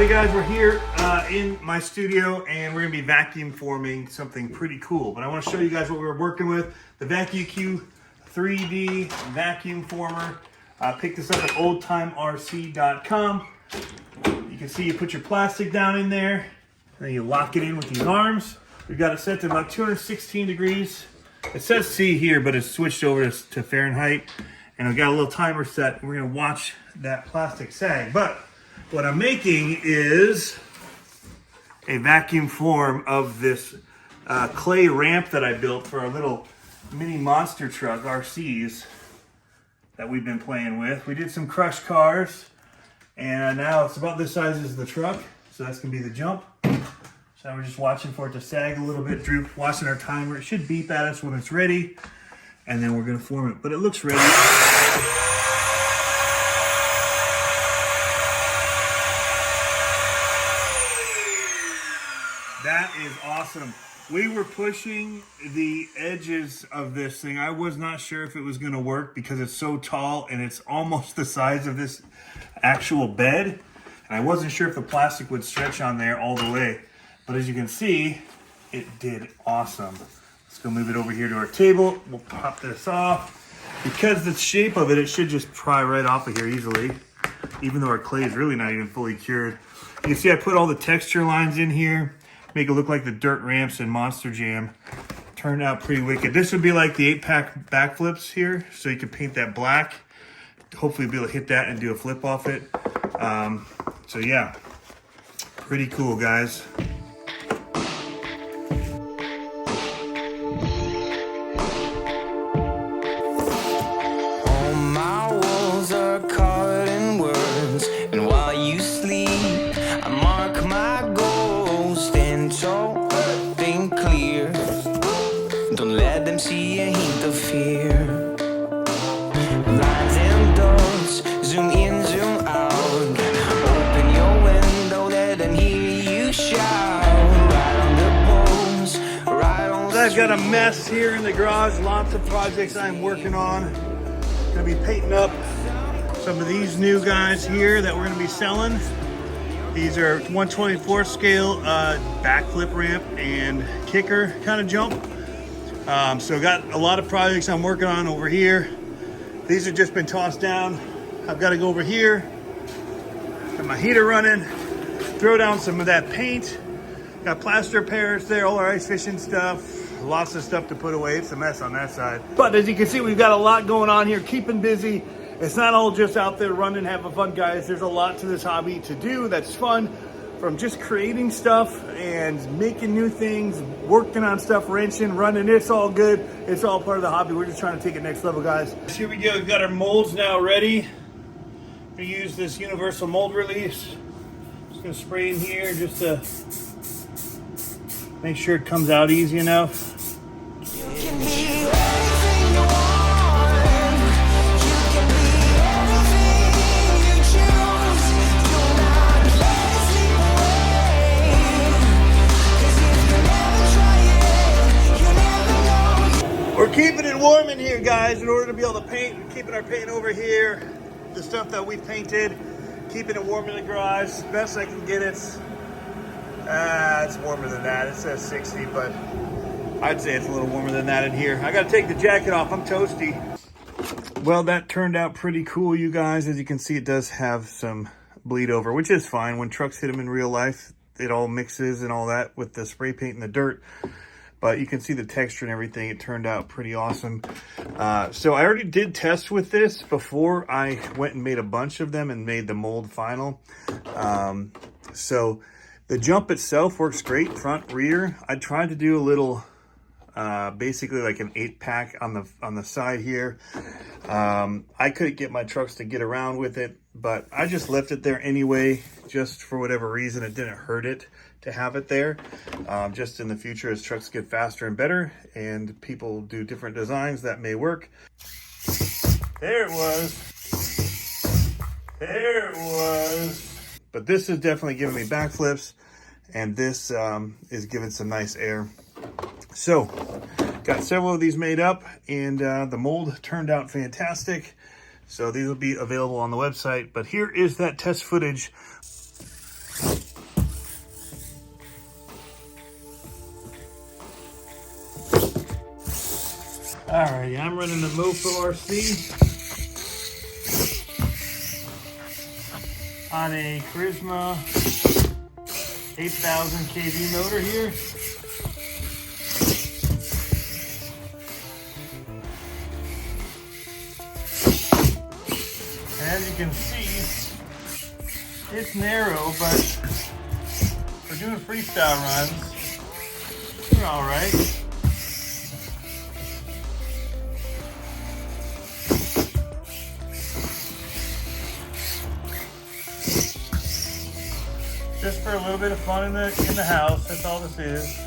Alrighty guys, we're here in my studio and we're going to be vacuum forming something pretty cool. But I want to show you guys what we're working with. The VacuQ 3D vacuum former. Picked this up at oldtimerc.com. You can see you put your plastic down in there and then you lock it in with these arms. We've got it set to about 216 degrees. It says C here, but it's switched over to Fahrenheit. And I've got a little timer set. We're going to watch that plastic sag. But what I'm making is a vacuum form of this clay ramp that I built for our little mini monster truck, RCs, that we've been playing with. We did some crush cars, and now it's about this size as the truck, so that's going to be the jump. So now we're just watching for it to sag a little bit, droop, watching our timer. It should beep at us when it's ready, and then we're going to form it. But it looks ready. That is awesome. We were pushing the edges of this thing. I was not sure if it was going to work because it's so tall and it's almost the size of this actual bed. And I wasn't sure if the plastic would stretch on there all the way. But as you can see, it did awesome. Let's go move it over here to our table. We'll pop this off. Because the shape of it, it should just pry right off of here easily. Even though our clay is really not even fully cured. You can see I put all the texture lines in here. Make it look like the dirt ramps in Monster Jam. Turned out pretty wicked. This would be like the 8-pack backflips here. So you can paint that black. Hopefully be able to hit that and do a flip off it. So yeah, pretty cool, guys. All my walls are covered in words, and while you sleep, I mark my goals. Stand tall, think clear. Don't let them see a hint of fear. Lines and dots, zoom in, zoom out. Open your window, let them hear you shout. Right on the poles, right on the I've got a mess here in the garage. Lots of projects I'm working on. Gonna be painting up some of these new guys here that we're gonna be selling. These are 1/24 scale backflip ramp and kicker kind of jump. So got a lot of projects I'm working on over here. These have just been tossed down. I've got to go over here, got my heater running, throw down some of that paint. Got plaster repairs there, all our ice fishing stuff. Lots of stuff to put away. It's a mess on that side. But as you can see, we've got a lot going on here, keeping busy. It's not all just out there running, having fun, guys. There's a lot to this hobby to do that's fun, from just creating stuff and making new things, working on stuff, wrenching, running. It's all good. It's all part of the hobby. We're just trying to take it next level, guys. Here we go. We've got our molds now ready. We use this universal mold release. Just gonna spray in here just to make sure it comes out easy enough. You can be anything you want. You can be anything you choose. Do not let it slip away. 'Cause if you never try it, you never know. We're keeping it warm in here, guys, in order to be able to paint. We're keeping our paint over here. The stuff that we painted, keeping it warm in the garage. Best I can get it. It's warmer than that. It says 60, but I'd say it's a little warmer than that in here. I gotta take the jacket off. I'm toasty. Well, that turned out pretty cool, you guys. As you can see, it does have some bleed over, which is fine. When trucks hit them in real life, it all mixes and all that with the spray paint and the dirt. But you can see the texture and everything. It turned out pretty awesome. So I already did test with this before I went and made a bunch of them and made the mold final. So the jump itself works great, front, rear. I tried to do a little, basically like an 8-pack on the side here. I couldn't get my trucks to get around with it, but I just left it there anyway, just for whatever reason. It didn't hurt it to have it there. Just in the future, as trucks get faster and better and people do different designs, that may work. There it was. There it was. But this is definitely giving me backflips, and this is giving some nice air. So got several of these made up, and the mold turned out fantastic. So these will be available on the website. But here is that test footage. Alrighty, I'm running the CCxRC on a Charisma 8,000 kV motor here. And as you can see, it's narrow, but for doing freestyle runs, we're all right. Just for a little bit of fun in the house, that's all this is.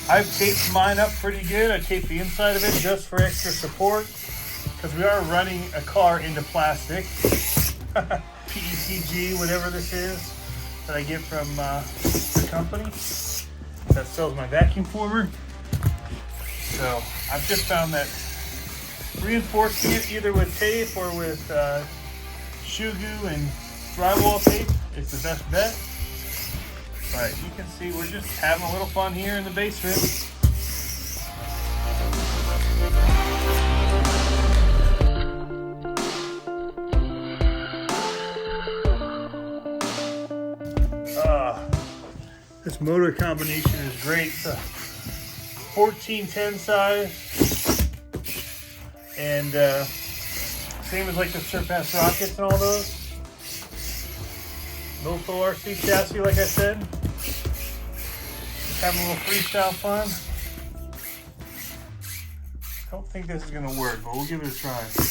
I've taped mine up pretty good. I taped the inside of it just for extra support, because we are running a car into plastic. PETG, whatever this is, that I get from the company that sells my vacuum former. So I've just found that reinforcing it either with tape or with shoe glue and drywall tape is the best bet. But you can see we're just having a little fun here in the basement. This motor combination is great. It's a 1410 size, and same as like the Surpass Rockets and all those. CCxRC chassis, like I said. Just having a little freestyle fun. Don't think this is gonna work, but we'll give it a try. It's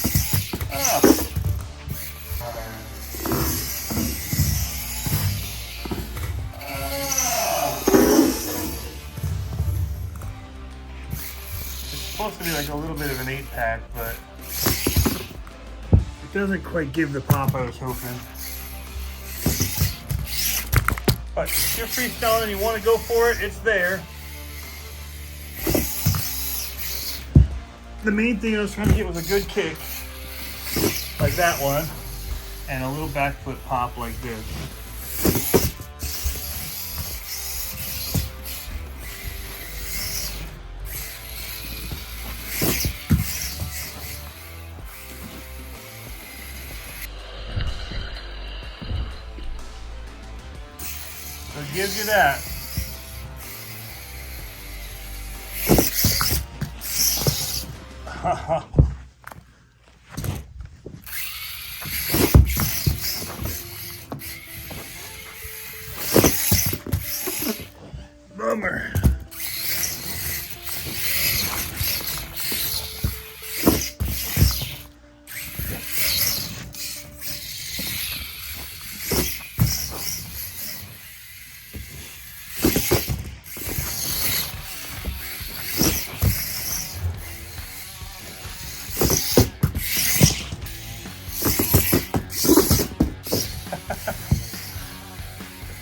supposed to be like a little bit of an 8-pack, but it doesn't quite give the pop I was hoping. But if you're freestyling and you want to go for it, it's there. The main thing I was trying to get was a good kick, like that one, and a little backflip pop like this. So it gives you that. Bummer.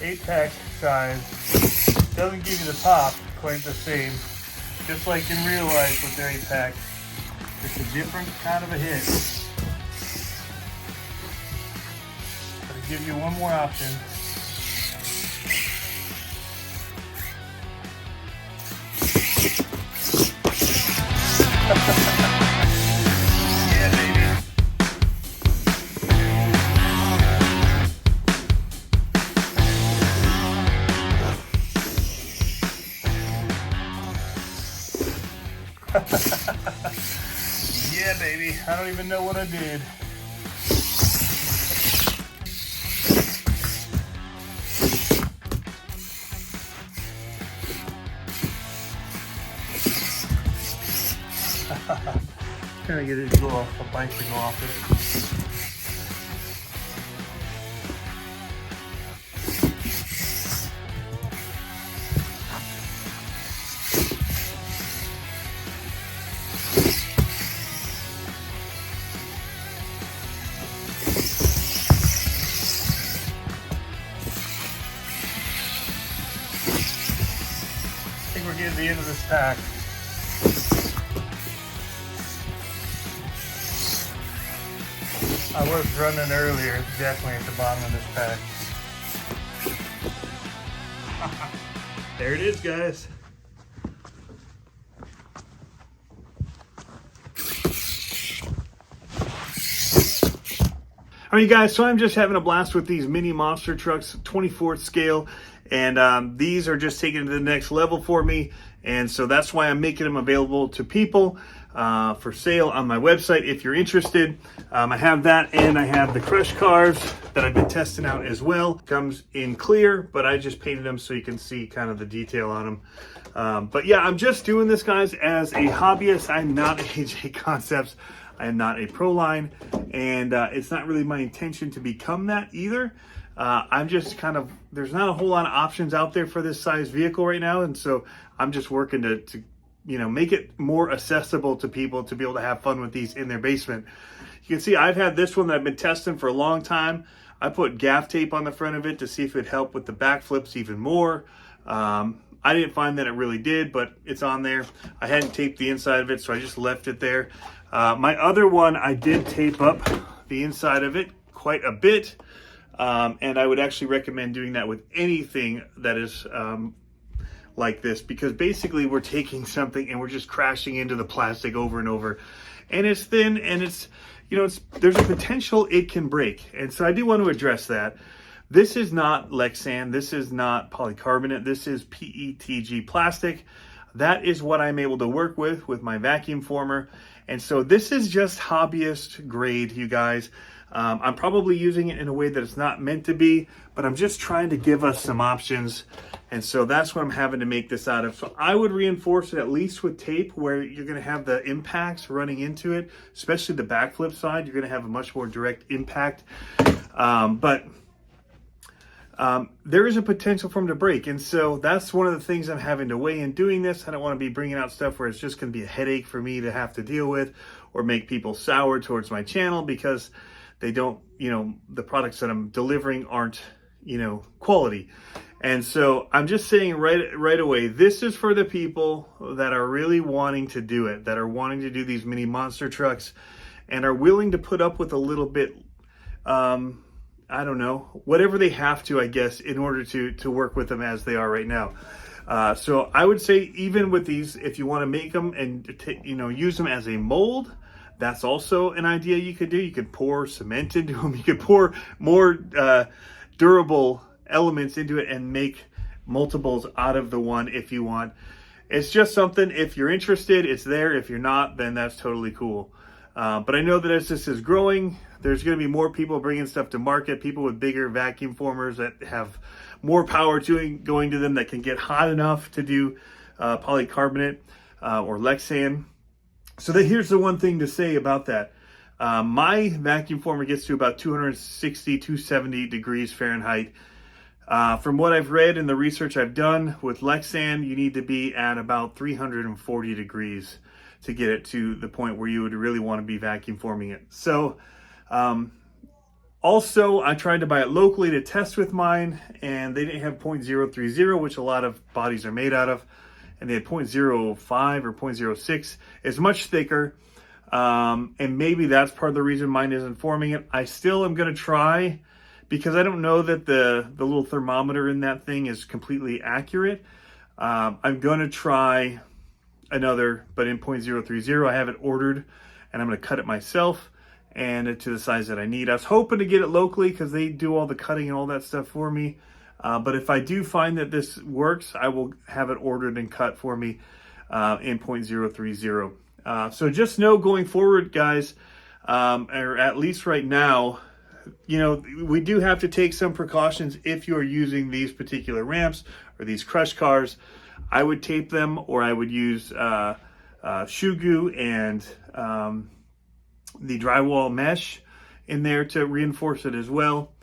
Eight-pack size doesn't give you the pop quite the same. Just like in real life with their 8-pack, it's a different kind of a hit. But it gives you one more option. Yeah, baby. Yeah, baby. I don't even know what I did. Trying to get it to go off, the bike to go off it. I think we're getting to the end of this pack. I was running earlier, it's definitely at the bottom of this pack. There it is, guys. All right, you guys, so I'm just having a blast with these mini monster trucks, 24th scale, and these are just taking it to the next level for me, and so that's why I'm making them available to people for sale on my website if you're interested. I have that, and I have the crush cars that I've been testing out as well. Comes in clear, but I just painted them so you can see kind of the detail on them. But yeah, I'm just doing this, guys, as a hobbyist. I'm not AJ Concepts. I am not a pro line, and it's not really my intention to become that either. I'm just kind of, there's not a whole lot of options out there for this size vehicle right now, and so I'm just working to you know, make it more accessible to people to be able to have fun with these in their basement. You can see I've had this one that I've been testing for a long time. I put gaff tape on the front of it to see if it'd help with the backflips even more. I didn't find that it really did, but it's on there. I hadn't taped the inside of it, so I just left it there. My other one, I did tape up the inside of it quite a bit, and I would actually recommend doing that with anything that is like this, because basically we're taking something and we're just crashing into the plastic over and over, and it's thin, and it's, you know, there's a potential it can break, and so I do want to address that. This is not Lexan, this is not polycarbonate, this is PETG plastic. That is what I'm able to work with my vacuum former. And so this is just hobbyist grade, you guys. I'm probably using it in a way that it's not meant to be, but I'm just trying to give us some options. And so that's what I'm having to make this out of. So I would reinforce it at least with tape, where you're gonna have the impacts running into it, especially the backflip side. You're gonna have a much more direct impact. There is a potential for them to break, and so that's one of the things I'm having to weigh in doing this. I don't want to be bringing out stuff where it's just going to be a headache for me to have to deal with, or make people sour towards my channel because they don't, you know, the products that I'm delivering aren't, you know, quality. And so I'm just saying right away, this is for the people that are really wanting to do it, that are wanting to do these mini monster trucks and are willing to put up with a little bit, I don't know, whatever they have to, I guess, in order to work with them as they are right now. So I would say even with these, if you want to make them and you know, use them as a mold, that's also an idea you could do. You could pour cement into them. You could pour more durable elements into it and make multiples out of the one if you want. It's just something, if you're interested, it's there. If you're not, then that's totally cool. But I know that as this is growing, there's going to be more people bringing stuff to market, people with bigger vacuum formers that have more power going to them, that can get hot enough to do polycarbonate or Lexan. So here's the one thing to say about that. My vacuum former gets to about 260, 270 degrees Fahrenheit. From what I've read and the research I've done with Lexan, you need to be at about 340 degrees to get it to the point where you would really want to be vacuum forming it. So also, I tried to buy it locally to test with mine, and they didn't have 0.030, which a lot of bodies are made out of, and they had 0.05 or 0.06. It's much thicker, and maybe that's part of the reason mine isn't forming it. I still am going to try, because I don't know that the little thermometer in that thing is completely accurate. I'm going to try another, but in 0.030. I have it ordered, and I'm going to cut it myself and to the size that I need. I was hoping to get it locally because they do all the cutting and all that stuff for me. But if I do find that this works, I will have it ordered and cut for me in 0.030. So just know going forward, guys, or at least right now, you know, we do have to take some precautions if you're using these particular ramps or these crush cars. I would tape them, or I would use shoe glue and the drywall mesh in there to reinforce it as well.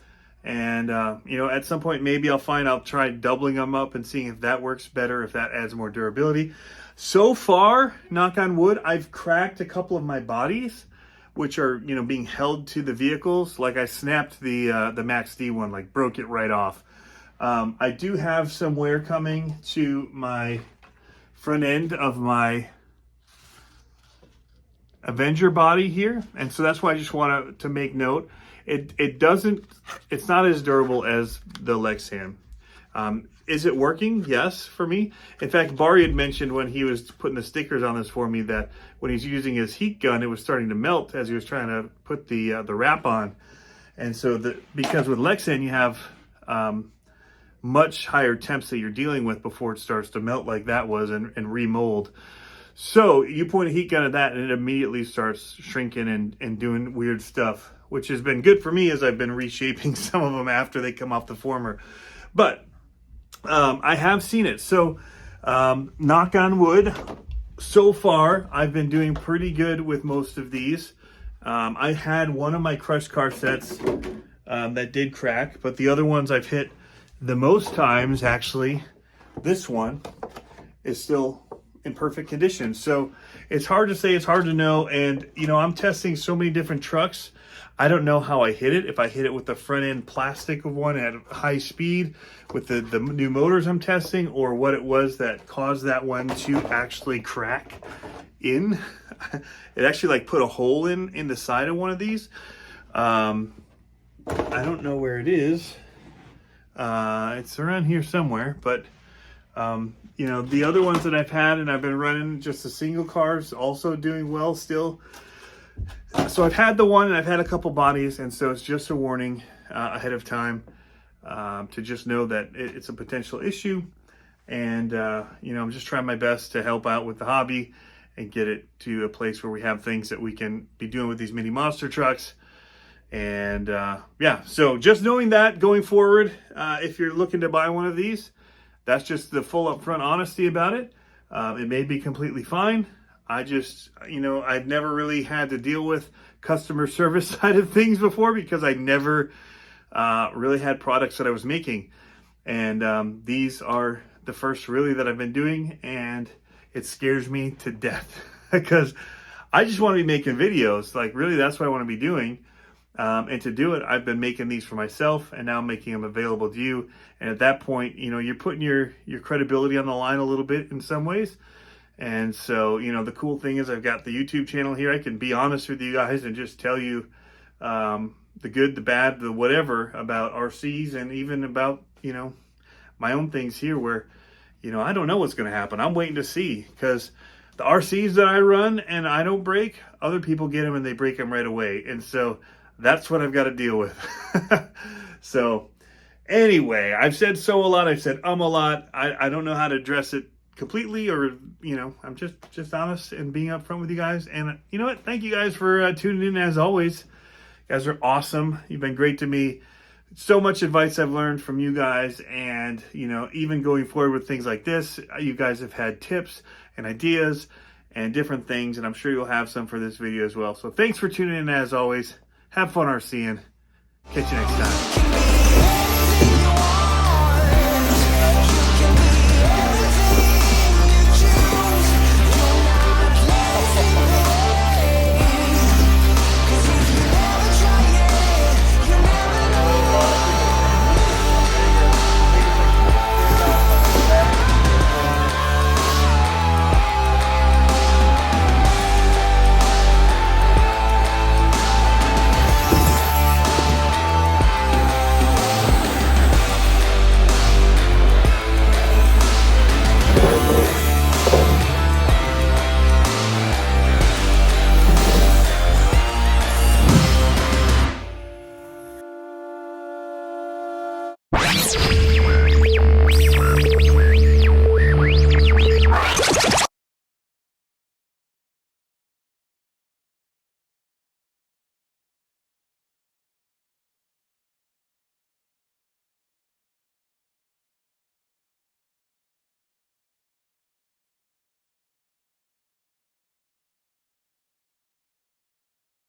And you know, at some point maybe I'll try doubling them up and seeing if that works better, if that adds more durability. So far, knock on wood, I've cracked a couple of my bodies, which are, you know, being held to the vehicles. Like I snapped the Max D one, like broke it right off. I do have some wear coming to my front end of my Avenger body here, and so that's why I just want to make note. It's not as durable as the Lexan. Is it working? Yes, for me. In fact, Barry had mentioned when he was putting the stickers on this for me that when he's using his heat gun, it was starting to melt as he was trying to put the wrap on. And so because with Lexan, you have much higher temps that you're dealing with before it starts to melt like that was and remold. So you point a heat gun at that and it immediately starts shrinking and doing weird stuff, which has been good for me as I've been reshaping some of them after they come off the former. But I have seen it. So knock on wood, so far I've been doing pretty good with most of these. I had one of my crushed car sets that did crack, but the other ones I've hit the most times, actually, this one is still in perfect condition. So it's hard to say, it's hard to know. And, you know, I'm testing so many different trucks. I don't know how I hit it. If I hit it with the front end plastic of one at high speed with the new motors I'm testing, or what it was that caused that one to actually crack in. It actually like put a hole in the side of one of these. I don't know where it is. It's around here somewhere, but you know, the other ones that I've had and I've been running just the single cars also doing well still. So I've had the one and I've had a couple bodies, and so it's just a warning ahead of time to just know that it's a potential issue. And you know, I'm just trying my best to help out with the hobby and get it to a place where we have things that we can be doing with these mini monster trucks. And yeah, so just knowing that going forward, if you're looking to buy one of these, that's just the full upfront honesty about it. It may be completely fine. I just, you know, I've never really had to deal with customer service side of things before because I never really had products that I was making. And these are the first really that I've been doing, and it scares me to death because I just want to be making videos. Like, really, that's what I want to be doing. And to do it, I've been making these for myself, and now I'm making them available to you. And at that point, you know, you're putting your credibility on the line a little bit in some ways. And so, you know, the cool thing is I've got the YouTube channel here. I can be honest with you guys and just tell you the good, the bad, the whatever about RCs, and even about, you know, my own things here where, you know, I don't know what's going to happen. I'm waiting to see, because the RCs that I run and I don't break, other people get them and they break them right away. And so that's what I've got to deal with. So anyway, I've said so a lot. I've said a lot. I don't know how to address it completely, or, you know, I'm just honest and being upfront with you guys. And you know what? Thank you guys for tuning in as always. You guys are awesome. You've been great to me. So much advice I've learned from you guys. And, you know, even going forward with things like this, you guys have had tips and ideas and different things. And I'm sure you'll have some for this video as well. So thanks for tuning in as always. Have fun RCing. Catch you next time.